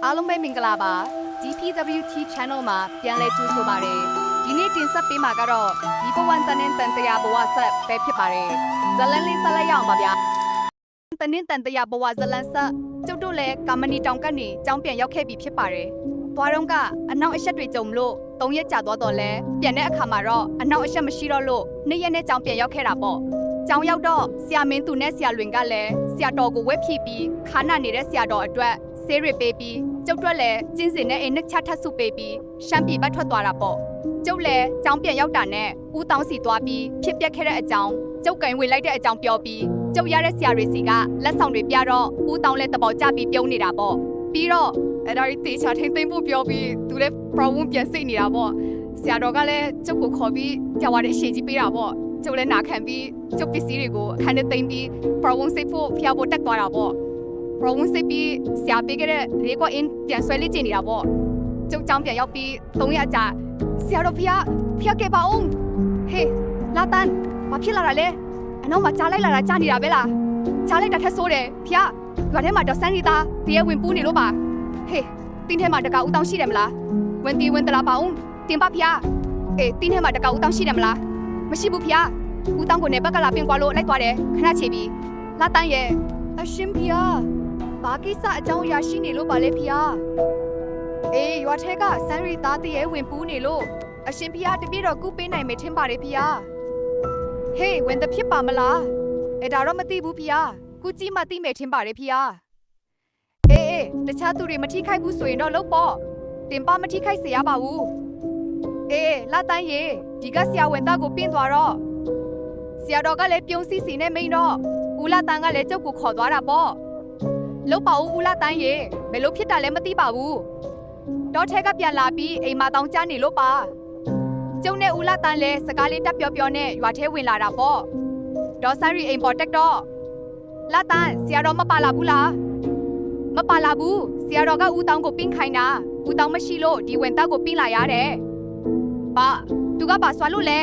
အားလုံးပဲမင်္ဂလာပါ DPWT Channel မှာပြန်လည်ကြိုဆိုပါရစေဒီနေ့တင်ဆက်ပေးမှာကတော့ဒီဘဝတန်တန်တရားဘဝဆက်ပဲဖြစ်ပါတယ်ဇလန်လေးဆက်လိုက်ရအောင်ပါဗျာတန်တန်တရားဘဝဇလန်ဆက်ကျုပ်တို့လည်းကာမနီတောင်ကနေကြောင်းပြန်ရောက်ခဲ့ပြီဖြစ်ပါတယ်သွားတော့ကအနောက်အရှက်တွေကြုံလို့3ရက်ကြာသွားတော့လဲပြန်တဲ့အခါမှာတော့အနောက်အရှက်မရှိတော့လို့2ရက်နဲ့ကြောင်းပြန်ရောက်ခဲ့တာပေါ့ကျောင်းရောက်တော့ဆရာမင်းသူနဲ့ဆရာလွင်ကလည်းဆရာတော်ကိုဝက်ဖြီးပြီးခါနာနေတဲ့ဆရာတော်အတွက်ဆေးရပေးပြီးကျုပ်တို့လည်းကျင်းစင်နဲ့အိမ်နဲ့ချထပ်ဆုပေးပြီးရှမ်းပြည်ဘက်ထွက်သွားတာပေါ့ကျုပ်လည်းကျောင်းပြန်ရောက်တာနဲ့ဦးတောင်းစီသွားပြီးဖြစ်ပျက်ခဲ့တဲ့အကြောင်းကျုပ်ကင်ဝေလိုက်တဲ့အကြောင်းပြောပြီးကျုပ်ရတဲ့ဆရာတွေစီကလက်ဆောင်တွေပြတော့ဦးတောင်းလည်းတဘောကြပြီးပြုံးနေတာပေါ့ပြီးတော့အဲ့ဒါကြီးတေချာထိမ့်သိမ့်ဖို့ပြောပြီးသူလည်း problem ပြန်စိတ်နေတာပေါ့ဆရာတော်ကလည်းကျုပ်ကိုခေါ်ပြီးကြော်ရတဲ့အရှိကြီးပေးတာပေါ့ကျုပ်လည်းနာခံပြီးကျုပ်ပစ္စည်းတွေကိုအခန်းထဲသိမ်းပြီး problem စိတ်ဖို့ဖျားဖို့တက်သွားတာပေါ့ problem စိတ်ပြီးဆရာပေးခဲ့တဲ့လေးကွာအင်းပြန်ဆွဲလေးကျင်နေတာပေါ့ကျုပ်ကြောင်းပြန်ရောက်ပြီး3ရက်ကြာဆရာတော်ဖျားခဲ့ပါအောင်ဟေးလာတန်ဘာဖြစ်လာတာလဲအနောက်မှာကြားလိုက်လာတာကြားနေတာပဲလားကြားလိုက်တာထက်ဆိုးတယ်ဖျားရွာထဲမှာတော့စန်းနေတာတရေဝင်ပူးနေလို့ပါဟေးတင်းထဲမှာတကဦးတောင်းရှိတယ်မလားဝင်တီဝင်တလာပါအောင်တင်ပါဖျားအေးတင်းထဲမှာတကဦးတောင်းရှိတယ်မလားမရှိဘူးဖျားဦးတောင်းကိုနေဘက်ကလာပြင်ကွာလို့လိုက်သွားတယ်ခဏချေပြီးလာတန်းရဲ့အရှင်ဖျားဘာကိစ္စအကြောင်းအရာရှိနေလို့ပါလဲဖျားအေးရွာထဲကစန်းရီသားတရေဝင်ပူးနေလို့အရှင်ဖျားတပြည့်တော့ကူပေးနိုင်မယ်ထင်ပါတယ်ဖျားဟေးဝင်တဖြစ်ပါမလားအဲ့ဒါတော့မသိဘူးဖျားကူကြီးမှသိမယ်ထင်ပါတယ်ဖျားအေးတခြားသူတွေမထိခိုက်ဘူးဆိုရင်တော့လုပ်ပေါ့တင်ပါမထိခိုက်စေရပါဘူးအေးလာတန်းရေဒီကဆရာဝန်သားကိုပင်းသွားတော့ဆရာတော်ကလည်းပြုံးစီစီနဲ့မိန်တော့ဦးလာတန်းကလည်းကျုပ်ကိုခေါ်သွားတာပေါ့လုပ်ပါဦးဦးလာတန်းရေဘယ်လိုဖြစ်တာလဲမသိပါဘူးတော့ထဲကပြန်လာပြီးအိမ်မှာတောင်းကြနေလို့ပါကျုံနဲ့ဦးလာတန်းလည်းစကားလေးတက်ပြောနဲ့ရွာထဲဝင်လာတာပေါ့ဒေါ်ဆန်ရီအိမ်ပေါ်တက်တော့လာတန်းဆရာတော်မပါလာဘူးလားမပါလာဘူးဆရာတော်ကဦးတောင်းကိုပင်းခိုင်းတာဦးတောင်းမရှိလို့ဒီဝင်သားကိုပင်းလာရတယ်ပါသူကပါဆွာလို့လဲ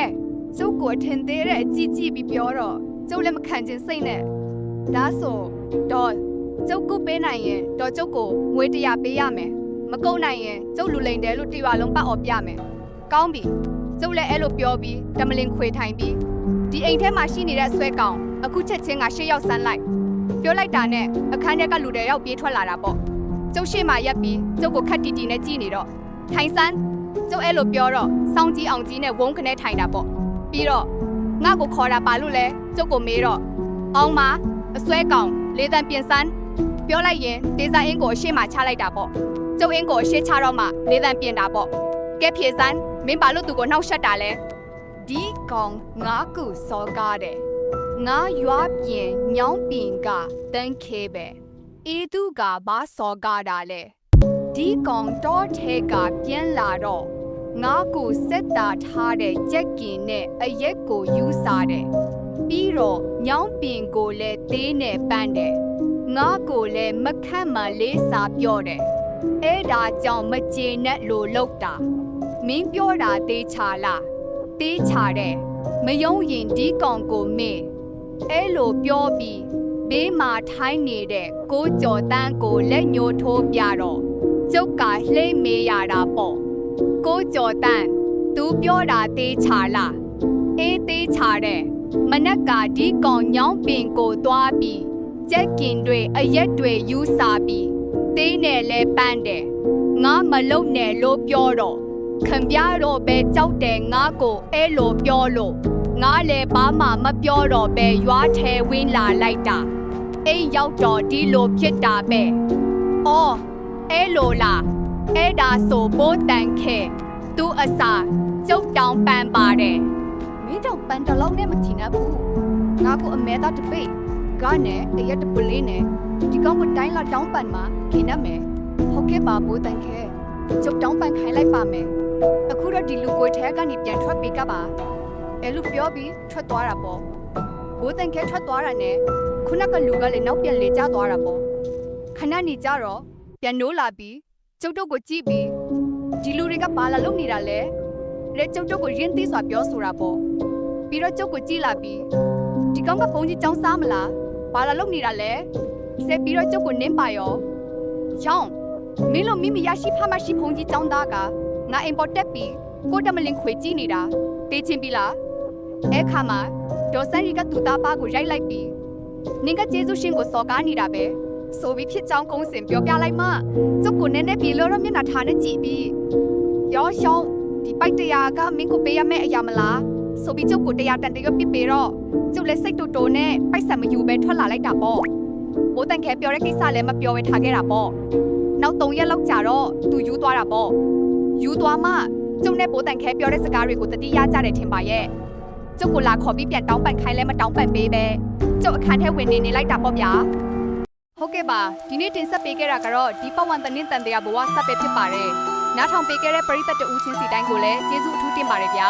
ကျုပ်ကိုအထင်သေးတဲ့အကြည့်ကြည့်ပြီးပြောတော့ကျုပ်လည်းမခံချင်စိတ်နဲ့ဒါဆိုတော့ကျုပ်ကိုပေးနိုင်ရင်တော့ကျုပ်ကိုငွေ100ပေးရမယ်မကုန်နိုင်ရင်ကျုပ်လူလိန်တယ်လို့တရွာလုံးပတ်អော်ပြမယ်ကောင်းပြီကျုပ်လည်းအဲ့လိုပြောပြီးတမလင်ခွေထိုင်ပြီးဒီအိမ်ထဲမှာရှိနေတဲ့ဆွဲကောင်အခုချက်ချင်းက6ရောက်ဆန်းလိုက်ပြောလိုက်တာနဲ့အခန်းထဲကလူတွေရောက်ပြေးထွက်လာတာပေါ့ကျုပ်ရှေ့မှာရက်ပြီးကျုပ်ကိုခက်တီတီနဲ့ကြည့်နေတော့ထိုင်စမ်းကျုပ်အဲ့လိုပြောတော့စောင်းကြီးအောင်ကြီးနဲ့ဝုန်းခနဲ့ထိုင်တာပေါ့ပြီးတော့ငါ့ကိုခေါ်တာပါလို့လဲကျုပ်ကိုမေးတော့အောင်မအစွဲကောင်လေးတန်ပြင်စမ်းပြောလိုက်ရင်ဒေဇာအင်းကိုအရှိမချလိုက်တာပေါ့ကျုပ်အင်းကိုအရှိချတော့မှလေးတန်ပြင်တာပေါ့ကဲဖြေစမ်းမင်းပါလို့သူကိုနှောက်ရှက်တာလဲဒီကောင်ငါ့ကိုစောကားတယ်ငါရွာပြင်ညောင်းပင်ကတန်းခဲပဲအေးသူကဘာစောကားတာလဲဒီကောင်တော့ထဲကပြန်လာတော့ငါကိုစက်တာထားတဲ့ကြက်ကင်နဲ့အရက်ကိုယူစားတယ်ပြီးတော့ညောင်းပင်ကိုလည်းသေးနဲ့ပန်းတယ်ငါကိုလည်းမခန့်မလေးစာပြောတယ်အဲ့ဒါကြောင့်မကျေနပ်လို့လောက်တာမင်းပြောတာသေးချာလားသေးချာတယ်မယုံရင်ဒီကောင်ကိုမေးအဲ့လိုပြောပြီးဘေးမှာထိုင်းနေတဲ့ကိုကျော်တန်းကိုလက်ညှိုးထိုးပြတော့ကျုပ်ကလှိမ့်မေးရတာပေါ့ကိုကျော်တန်းသူပြောတာသေးချာလားအေးသေးချာတယ်မနက်ကဒီကောင်ညောင်းပင်ကိုသွားပြီးကြက်ကင်တွေအရက်တွေယူစားပြီးသေးနဲ့လဲပန်းတယ်ငါမလုံနဲ့လို့ပြောတော့ခင်ဗျားတော့ပဲကြောက်တယ်ငါကိုအဲ့လိုပြောလို့ငါလည်းဘာမှမပြောတော့ပဲရွာထဲဝင်းလာလိုက်တာအိမ်ရောက်တော့ဒီလိုဖြစ်တာပဲအော်အဲ့လိုလားအဲ့ဒါဆိုဘိုးတန်ခဲသူအစာကျုပ်တောင်ပန်းပါတယ်မင်းတောင်ပန်းတလုံးနဲ့မကြည့်နဲ့ဘူးငါကိုအမဲသားတပိတ်ကနဲ့တရက်တပလေးနဲ့ဒီကောင်ကိုတိုင်းလာတောင်းပန်မှာခင်းရမယ်ဟုတ်ကဲ့ပါဘိုးတန်ခဲကျုပ်တောင်းပန်ခိုင်းလိုက်ပါမယ်အခုတော့ဒီလူကိုထဲကနေပြန်ထွက်ပေးကပါအဲ့လိုပြောပြီးထွက်သွားတာပေါ့ဘိုးတန်ခဲထွက်သွားတာနဲ့ခုနကလူကလည်းနောက်ပြန်လေကျသွားတာပေါ့ခဏနေကြတော့ပြန်နိုးလာပြီးကျုပ်တို့ကိုကြည့်ပြီးဒီလူတွေကဘာလာလုပ်နေတာလဲလက်ကျုပ်တို့ကိုရင်းသိစွာပြောဆိုတာပေါ့ပြီးတော့ကျုပ်ကိုကြည့်လာပြီးဒီကောင်ကဘုံကြီးចောင်းစားမလားဘာလာလုပ်နေတာလဲဆက်ပြီးတော့ကျုပ်ကိုနင်းပါရောရောင်း မင်းလိုမိမိရရှိဖမရှိဖုန်ကြီးចောင်းသားကငါအိမ်ပေါ်တက်ပြီးကိုတမလင်ခွေကြည့်နေတာတေးချင်းပြီလားအဲ့ခါမှာဒေါ်ဆန်ရီကသူ့သားပါကိုရိုက်လိုက်ပြီးနင်ကကျေးဇူးရှင်ကိုစော်ကားနေတာပဲဆိုပြီးဖြစ်ကြောင်းကုန်းစင်ပြောပြလိုက်မှကျုပ်ကိုနည်းနည်းပြေလို့တော့မျက်နှာထားနဲ့ကြည့်ပြီးရောရှောင်းဒီပိုက်တရားကမင်းကိုပေးရမယ့်အရာမလားဆိုပြီးကျုပ်ကိုတရားတန်တရွတ်ပစ်ပေးတော့ကျုပ်လည်းစိတ်တူတူနဲ့ပိုက်ဆံမယူပဲထွက်လာလိုက်တာပေါ့ဘိုးတန်ခဲပြောတဲ့ကိစ္စလည်းမပြောဘဲထားခဲ့တာပေါ့နောက်3ရက်လောက်ကြာတော့သူယူသွားတာပေါ့ယူသွားမှကျုပ်နဲ့ဘိုးတန်ခဲပြောတဲ့စကားတွေကိုတတိယကြတယ်ထင်ပါရဲ့ကျုပ်ကိုလာခေါ်ပြီးပြန်တောင်းပန်ခိုင်းလဲမတောင်းပန်ပေးပဲကျုပ်အခန်းထဲဝင်နေလိုက်တာပေါ့ဗျာဟုတ်ကဲ့ပါဒီနေ့တင်ဆက်ပေးခဲ့တာကတော့ဒီပဝန်တနင်တန်တရားဘဝဆက်ပဲဖြစ်ပါတယ်နားထောင်ပေးခဲ့တဲ့ပရိသတ်တဦးချင်းစီတိုင်းကိုလည်းကျေးဇူးအထူးတင်ပါတယ်ဗျာ